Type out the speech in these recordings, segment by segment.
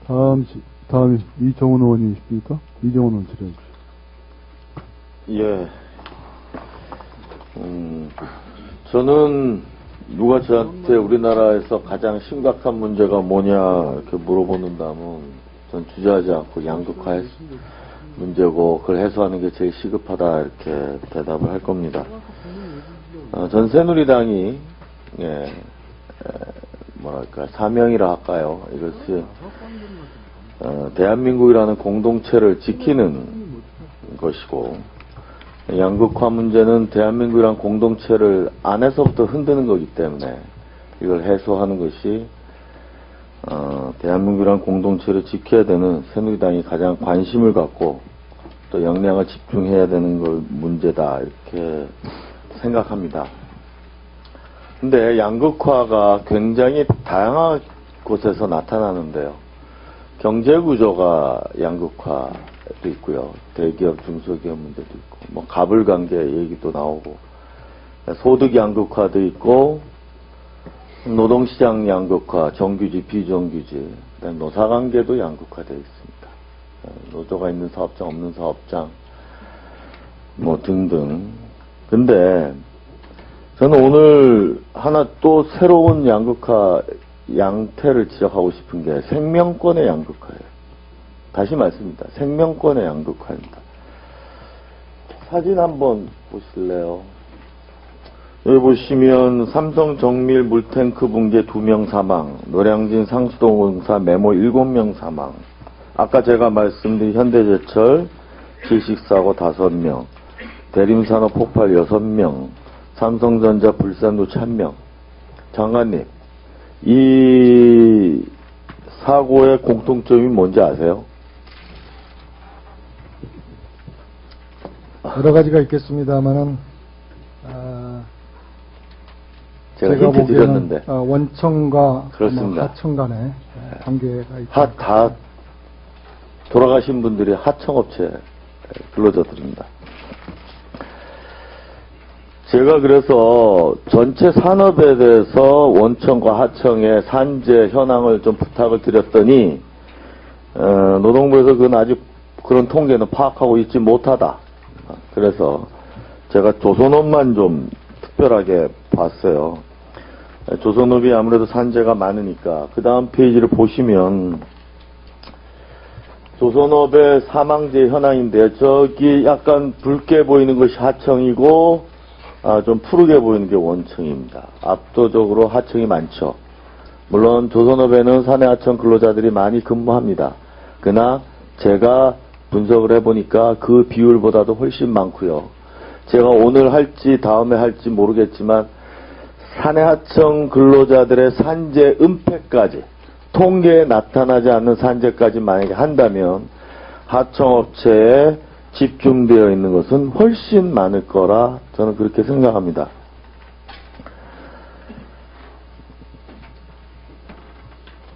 다음이 이정훈 의원이십니까? 이정훈 의원 질의해 주시죠. 예. 저는 누가 저한테 우리나라에서 가장 심각한 문제가 뭐냐 이렇게 물어보는다면 전 주저하지 않고 양극화 문제고 그걸 해소하는 게 제일 시급하다 이렇게 대답을 할 겁니다. 전 새누리당이 뭐랄까 사명이라 할까요? 이것이 대한민국이라는 공동체를 지키는 것이고 양극화 문제는 대한민국이라는 공동체를 안에서부터 흔드는 거기 때문에 이걸 해소하는 것이 대한민국이라는 공동체를 지켜야 되는 새누리당이 가장 관심을 갖고 또 역량을 집중해야 되는 걸 문제다 이렇게 생각합니다. 근데 양극화가 굉장히 다양한 곳에서 나타나는데요. 경제구조가 양극화도 있고요. 대기업, 중소기업 문제도 있고, 뭐 가불관계 얘기도 나오고, 소득 양극화도 있고, 노동시장 양극화, 정규직, 비정규직, 노사관계도 양극화되어 있습니다. 노조가 있는 사업장, 없는 사업장, 뭐 등등. 근데 저는 오늘 하나 또 새로운 양극화 양태를 지적하고 싶은 게 생명권의 양극화예요. 다시 말씀입니다. 생명권의 양극화입니다. 사진 한번 보실래요? 여기 보시면 삼성 정밀 물탱크 붕괴 2명 사망, 노량진 상수도공사 메모 7명 사망, 아까 제가 말씀드린 현대제철 질식사고 5명, 대림산업 폭발 6명, 삼성전자 불산노체 1명. 장관님, 이 사고의 공통점이 뭔지 아세요? 여러 가지가 있겠습니다만은 제가 힌트 드렸는데 원청과 그렇습니다. 하청 간의 관계가 있다. 다 돌아가신 분들이 하청업체 근로자들입니다. 제가 그래서 전체 산업에 대해서 원청과 하청의 산재 현황을 좀 부탁을 드렸더니 노동부에서 그건 아직 그런 통계는 파악하고 있지 못하다. 그래서 제가 조선업만 좀 특별하게 봤어요. 조선업이 아무래도 산재가 많으니까 그 다음 페이지를 보시면 조선업의 사망재 현황인데 저기 약간 붉게 보이는 것이 하청이고 좀 푸르게 보이는 게 원청입니다. 압도적으로 하청이 많죠. 물론 조선업에는 사내하청 근로자들이 많이 근무합니다. 그러나 제가 분석을 해보니까 그 비율보다도 훨씬 많고요. 제가 오늘 할지 다음에 할지 모르겠지만 사내하청 근로자들의 산재 은폐까지 통계에 나타나지 않는 산재까지 만약에 한다면 하청업체에 집중되어 있는 것은 훨씬 많을 거라 저는 그렇게 생각합니다.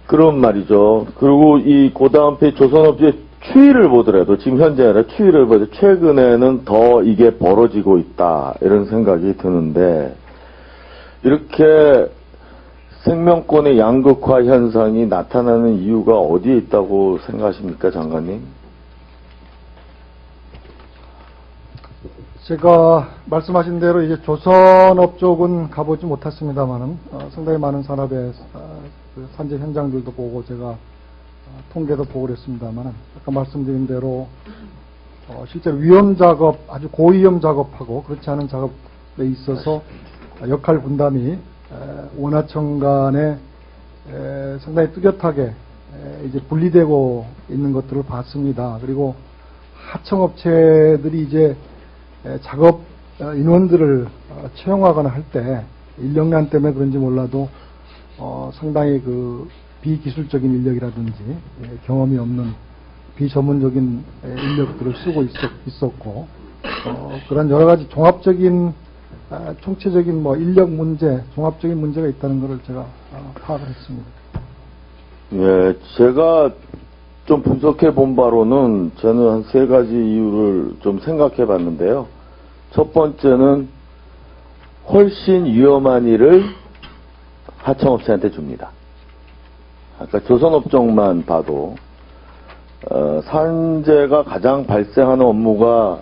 그런 말이죠. 그리고 이 고다음 페이지 조선업체 추이를 보더라도 지금 현재 아니라 추이를 보더라도 최근에는 더 이게 벌어지고 있다 이런 생각이 드는데 이렇게 생명권의 양극화 현상이 나타나는 이유가 어디에 있다고 생각하십니까, 장관님? 제가 말씀하신 대로 이제 조선업 쪽은 가보지 못했습니다만은 상당히 많은 산업의 그 산재 현장들도 보고 제가 통계도 보고 그랬습니다만은 아까 말씀드린 대로 실제로 위험 작업, 아주 고위험 작업하고 그렇지 않은 작업에 있어서 역할 분담이 원하청 간에 상당히 뚜렷하게 이제 분리되고 있는 것들을 봤습니다. 그리고 하청업체들이 이제 작업 인원들을 채용하거나 할 때 인력난 때문에 그런지 몰라도 상당히 그 비기술적인 인력이라든지 경험이 없는 비전문적인 인력들을 쓰고 있었고 그런 여러 가지 종합적인 총체적인 뭐 인력 문제, 종합적인 문제가 있다는 것을 제가 파악을 했습니다. 예, 제가 좀 분석해 본 바로는 저는 한 3가지 이유를 좀 생각해 봤는데요. 첫 번째는 훨씬 위험한 일을 하청업체한테 줍니다. 아까 조선업종만 봐도 산재가 가장 발생하는 업무가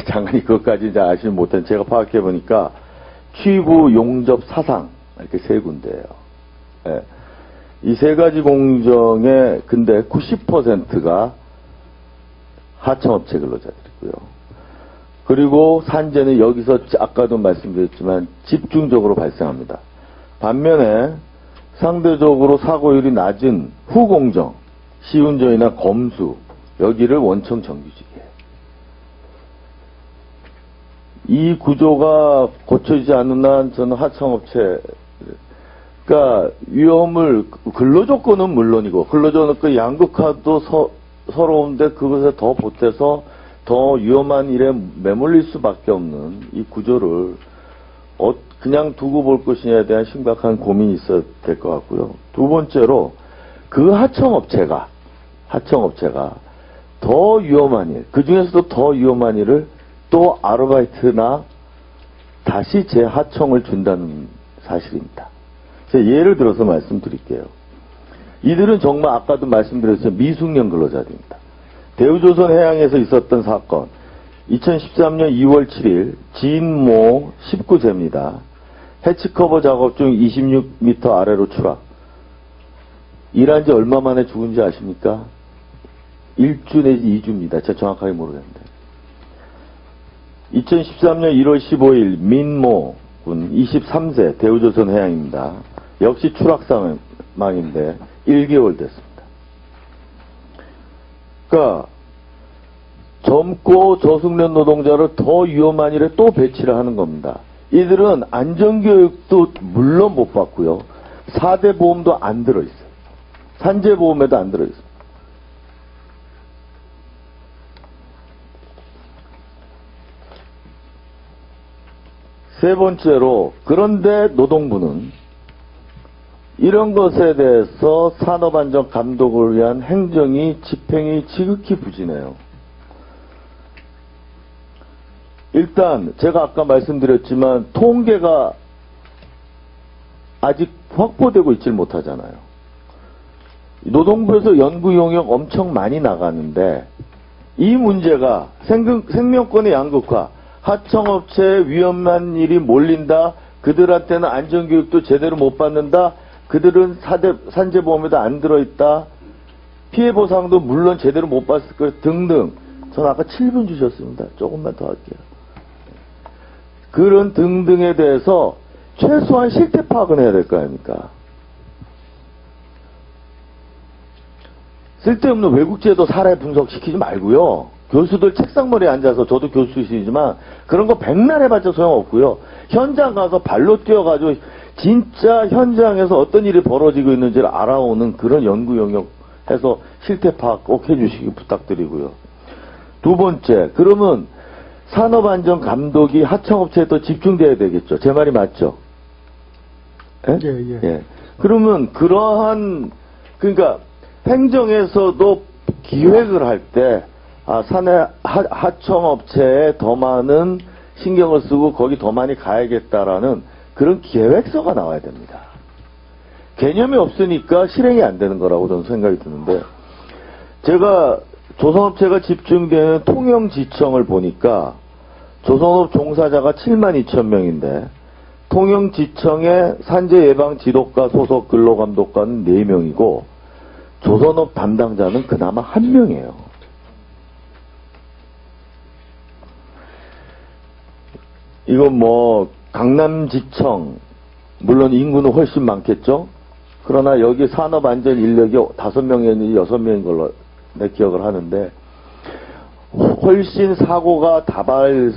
장관이 그것까지 이제 아시지 못한 제가 파악해 보니까 취부, 용접, 사상 이렇게 세 군데예요. 예. 이 세 가지 공정의 근데 90%가 하청업체 근로자들이고요. 그리고 산재는 여기서 아까도 말씀드렸지만 집중적으로 발생합니다. 반면에 상대적으로 사고율이 낮은 후공정, 시운전이나 검수 여기를 원청 정규직이에요. 이 구조가 고쳐지지 않는 한 저는 하청업체 그러니까 위험을 근로조건은 물론이고 근로조건 양극화도 서러운데 그것에 더 보태서 더 위험한 일에 매몰릴 수밖에 없는 이 구조를 그냥 두고 볼 것이냐에 대한 심각한 고민이 있어야 될 것 같고요. 두 번째로 그 하청업체가 더 위험한 일, 그 중에서도 더 위험한 일을 또 아르바이트나 다시 재하청을 준다는 사실입니다. 제가 예를 들어서 말씀드릴게요. 이들은 정말 아까도 말씀드렸지만 미숙련 근로자들입니다. 대우조선 해양에서 있었던 사건 2013년 2월 7일 지인모 19제입니다. 해치커버 작업 중 26m 아래로 추락. 일한 지 얼마 만에 죽은지 아십니까? 1주 내지 2주입니다. 제가 정확하게 모르겠는데. 2013년 1월 15일 민모 군 23세 대우조선 해양입니다. 역시 추락 사망인데 1개월 됐습니다. 그러니까 젊고 저숙련 노동자를 더 위험한 일에 또 배치를 하는 겁니다. 이들은 안전교육도 물론 못 받고요. 4대 보험도 안 들어있어요. 산재보험에도 안 들어있어요. 세 번째로 그런데 노동부는 이런 것에 대해서 산업안전 감독을 위한 행정이 집행이 지극히 부진해요. 일단 제가 아까 말씀드렸지만 통계가 아직 확보되고 있질 못하잖아요. 노동부에서 연구 용역 엄청 많이 나가는데 이 문제가 생명권의 양극화, 하청업체에 위험한 일이 몰린다, 그들한테는 안전교육도 제대로 못 받는다, 그들은 산재보험에도 안 들어있다, 피해보상도 물론 제대로 못 받을 것 등등. 저는 아까 7분 주셨습니다. 조금만 더 할게요. 그런 등등에 대해서 최소한 실태 파악은 해야 될 거 아닙니까? 쓸데없는 외국제도 사례 분석시키지 말고요. 교수들 책상머리에 앉아서 저도 교수이지만 그런 거 백날 해봤자 소용없고요. 현장 가서 발로 뛰어가지고 진짜 현장에서 어떤 일이 벌어지고 있는지를 알아오는 그런 연구 영역 해서 실태 파악 꼭 해주시기 부탁드리고요. 두 번째, 그러면 산업안전 감독이 하청업체에 더 집중돼야 되겠죠. 제 말이 맞죠? 예? 예. 그러면 그러니까 행정에서도 기획을 할 때 하청업체에 더 많은 신경을 쓰고 거기 더 많이 가야겠다라는 그런 계획서가 나와야 됩니다. 개념이 없으니까 실행이 안 되는 거라고 저는 생각이 드는데, 제가 조선업체가 집중되는 통영지청을 보니까 조선업 종사자가 72,000명인데 통영지청의 산재예방지도과 소속 근로감독관은 4명이고 조선업 담당자는 그나마 1명이에요. 이건 강남지청 물론 인구는 훨씬 많겠죠. 그러나 여기 산업안전 인력이 5명이었는지 6명인 걸로 내 기억을 하는데 훨씬 사고가 다발로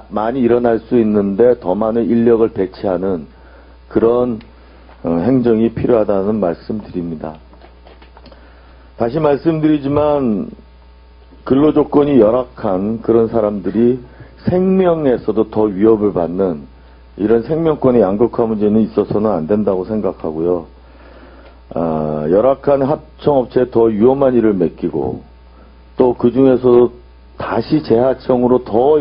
많이 일어날 수 있는데 더 많은 인력을 배치하는 그런 행정이 필요하다는 말씀드립니다. 다시 말씀드리지만 근로조건이 열악한 그런 사람들이 생명에서도 더 위협을 받는 이런 생명권의 양극화 문제는 있어서는 안 된다고 생각하고요. 열악한 하청업체에 더 위험한 일을 맡기고 또 그 중에서 다시 재하청으로 더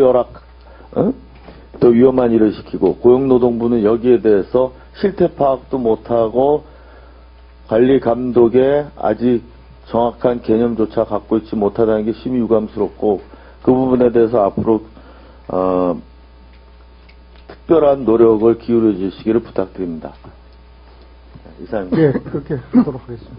위험한 일을 시키고 고용노동부는 여기에 대해서 실태 파악도 못하고 관리 감독에 아직 정확한 개념조차 갖고 있지 못하다는 게 심히 유감스럽고 그 부분에 대해서 앞으로 특별한 노력을 기울여 주시기를 부탁드립니다. 이상입니다. 예, 그렇게 하도록 하겠습니다.